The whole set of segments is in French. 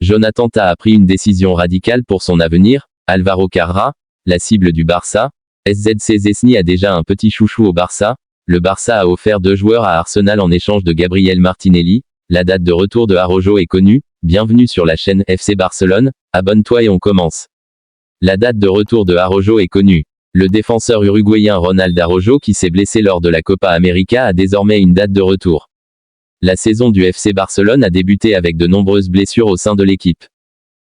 Jonathan Tah a pris une décision radicale pour son avenir. Álvaro Carrà, la cible du Barça. SZC Szczesny a déjà un petit chouchou au Barça. Le Barça a offert 2 joueurs à Arsenal en échange de Gabriel Martinelli. La date de retour de Araujo est connue. Bienvenue sur la chaîne FC Barcelone. Abonne-toi et on commence. La date de retour de Araujo est connue. Le défenseur uruguayen Ronald Araujo, qui s'est blessé lors de la Copa América, a désormais une date de retour. La saison du FC Barcelone a débuté avec de nombreuses blessures au sein de l'équipe.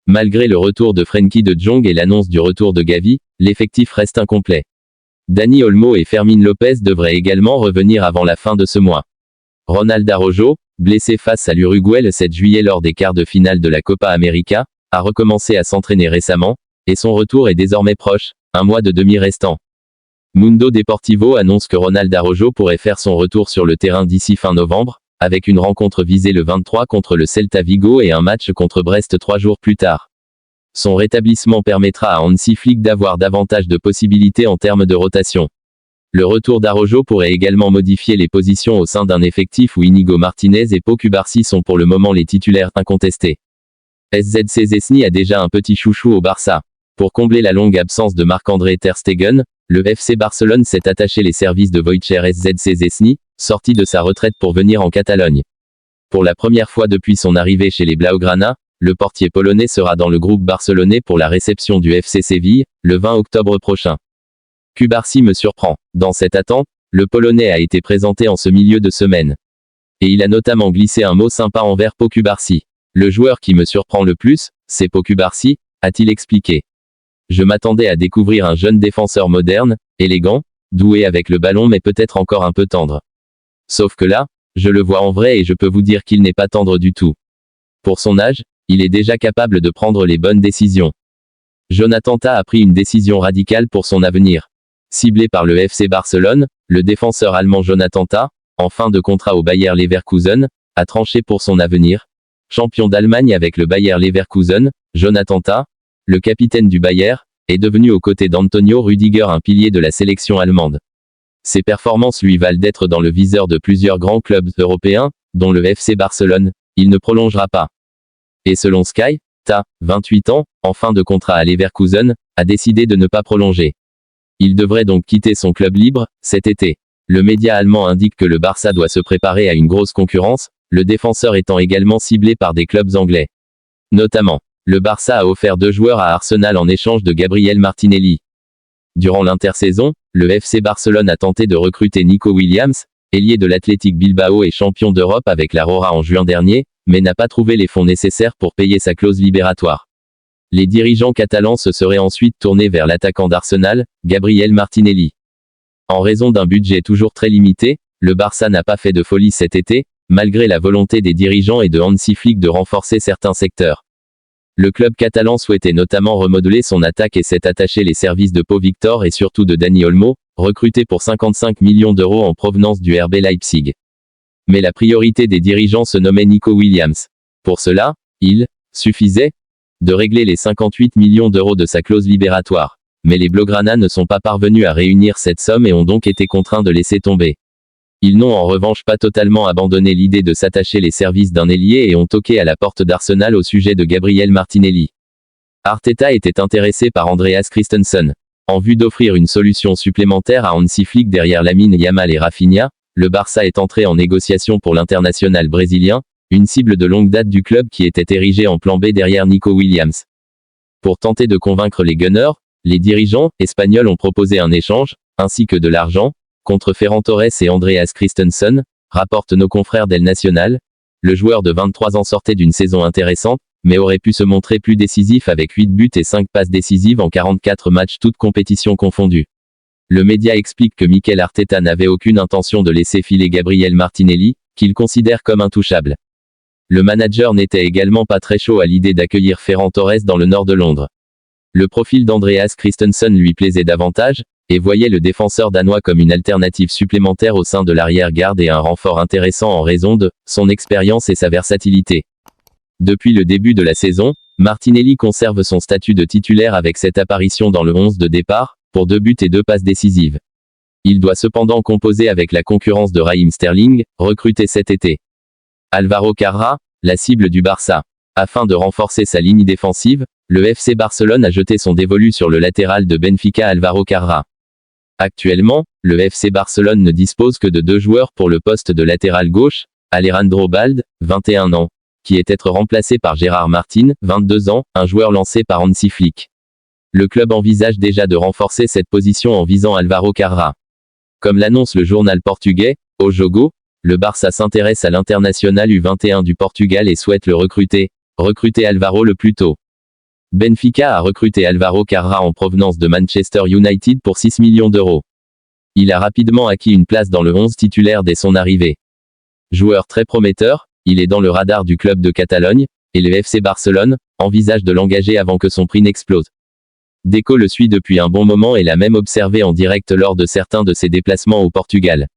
Malgré le retour de Frenkie de Jong et l'annonce du retour de Gavi, l'effectif reste incomplet. Dani Olmo et Fermín López devraient également revenir avant la fin de ce mois. Ronald Araujo, blessé face à l'Uruguay le 7 juillet lors des quarts de finale de la Copa América, a recommencé à s'entraîner récemment, et son retour est désormais proche, un mois de demi restant. Mundo Deportivo annonce que Ronald Araujo pourrait faire son retour sur le terrain d'ici fin novembre, avec une rencontre visée le 23 contre le Celta Vigo et un match contre Brest 3 jours plus tard. Son rétablissement permettra à Hansi Flick d'avoir davantage de possibilités en termes de rotation. Le retour d'Araujo pourrait également modifier les positions au sein d'un effectif où Íñigo Martínez et Pau Cubarsí sont pour le moment les titulaires incontestés. SZC Szczesny a déjà un petit chouchou au Barça. Pour combler la longue absence de Marc-André ter Stegen, le FC Barcelone s'est attaché les services de Wojciech SZC Szczesny, sorti de sa retraite pour venir en Catalogne. Pour la première fois depuis son arrivée chez les Blaugrana, le portier polonais sera dans le groupe barcelonais pour la réception du FC Séville, le 20 octobre prochain. Cubarsí me surprend. Dans cette attente, le Polonais a été présenté en ce milieu de semaine. Et il a notamment glissé un mot sympa envers Pau Cubarsí. Le joueur qui me surprend le plus, c'est Pau Cubarsí, a-t-il expliqué. Je m'attendais à découvrir un jeune défenseur moderne, élégant, doué avec le ballon mais peut-être encore un peu tendre. Sauf que là, je le vois en vrai et je peux vous dire qu'il n'est pas tendre du tout. Pour son âge, il est déjà capable de prendre les bonnes décisions. Jonathan Tah a pris une décision radicale pour son avenir. Ciblé par le FC Barcelone, le défenseur allemand Jonathan Tah, en fin de contrat au Bayer Leverkusen, a tranché pour son avenir. Champion d'Allemagne avec le Bayer Leverkusen, Jonathan Tah, le capitaine du Bayer, est devenu aux côtés d'Antonio Rüdiger un pilier de la sélection allemande. Ses performances lui valent d'être dans le viseur de plusieurs grands clubs européens, dont le FC Barcelone. Il ne prolongera pas. Et selon Sky, Tah, 28 ans, en fin de contrat à Leverkusen, a décidé de ne pas prolonger. Il devrait donc quitter son club libre, cet été. Le média allemand indique que le Barça doit se préparer à une grosse concurrence, le défenseur étant également ciblé par des clubs anglais. Notamment, le Barça a offert 2 joueurs à Arsenal en échange de Gabriel Martinelli. Durant l'intersaison, le FC Barcelone a tenté de recruter Nico Williams, ailier de l'Athletic Bilbao et champion d'Europe avec la Rora en juin dernier, mais n'a pas trouvé les fonds nécessaires pour payer sa clause libératoire. Les dirigeants catalans se seraient ensuite tournés vers l'attaquant d'Arsenal, Gabriel Martinelli. En raison d'un budget toujours très limité, le Barça n'a pas fait de folie cet été, malgré la volonté des dirigeants et de Hansi Flick de renforcer certains secteurs. Le club catalan souhaitait notamment remodeler son attaque et s'est attaché les services de Pau Victor et surtout de Dani Olmo, recruté pour 55 millions d'euros en provenance du RB Leipzig. Mais la priorité des dirigeants se nommait Nico Williams. Pour cela, il suffisait de régler les 58 millions d'euros de sa clause libératoire. Mais les Blaugrana ne sont pas parvenus à réunir cette somme et ont donc été contraints de laisser tomber. Ils n'ont en revanche pas totalement abandonné l'idée de s'attacher les services d'un ailier et ont toqué à la porte d'Arsenal au sujet de Gabriel Martinelli. Arteta était intéressé par Andreas Christensen. En vue d'offrir une solution supplémentaire à Hansi Flick derrière Lamine Yamal et Rafinha, le Barça est entré en négociation pour l'international brésilien, une cible de longue date du club qui était érigé en plan B derrière Nico Williams. Pour tenter de convaincre les Gunners, les dirigeants espagnols ont proposé un échange, ainsi que de l'argent, contre Ferran Torres et Andreas Christensen, rapportent nos confrères d'El Nacional. Le joueur de 23 ans sortait d'une saison intéressante, mais aurait pu se montrer plus décisif avec 8 buts et 5 passes décisives en 44 matchs toutes compétitions confondues. Le média explique que Mikel Arteta n'avait aucune intention de laisser filer Gabriel Martinelli, qu'il considère comme intouchable. Le manager n'était également pas très chaud à l'idée d'accueillir Ferran Torres dans le nord de Londres. Le profil d'Andreas Christensen lui plaisait davantage, et voyait le défenseur danois comme une alternative supplémentaire au sein de l'arrière-garde et un renfort intéressant en raison de son expérience et sa versatilité. Depuis le début de la saison, Martinelli conserve son statut de titulaire avec cette apparition dans le 11 de départ, pour 2 buts et 2 passes décisives. Il doit cependant composer avec la concurrence de Raheem Sterling, recruté cet été. Álvaro Carrà, la cible du Barça. Afin de renforcer sa ligne défensive, le FC Barcelone a jeté son dévolu sur le latéral de Benfica Álvaro Carrá. Actuellement, le FC Barcelone ne dispose que de 2 joueurs pour le poste de latéral gauche, Alejandro Balde, 21 ans, qui est être remplacé par Gérard Martin, 22 ans, un joueur lancé par Hansi Flick. Le club envisage déjà de renforcer cette position en visant Álvaro Carrá. Comme l'annonce le journal portugais, O Jogo, le Barça s'intéresse à l'international U21 du Portugal et souhaite le recruter Álvaro le plus tôt. Benfica a recruté Álvaro Carrá en provenance de Manchester United pour 6 millions d'euros. Il a rapidement acquis une place dans le 11 titulaire dès son arrivée. Joueur très prometteur, il est dans le radar du club de Catalogne, et le FC Barcelone envisage de l'engager avant que son prix n'explose. Deco le suit depuis un bon moment et l'a même observé en direct lors de certains de ses déplacements au Portugal.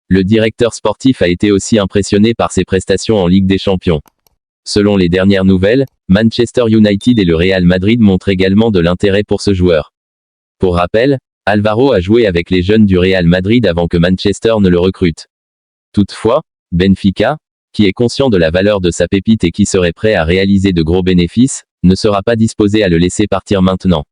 Le directeur sportif a été aussi impressionné par ses prestations en Ligue des Champions. Selon les dernières nouvelles, Manchester United et le Real Madrid montrent également de l'intérêt pour ce joueur. Pour rappel, Álvaro a joué avec les jeunes du Real Madrid avant que Manchester ne le recrute. Toutefois, Benfica, qui est conscient de la valeur de sa pépite et qui serait prêt à réaliser de gros bénéfices, ne sera pas disposé à le laisser partir maintenant.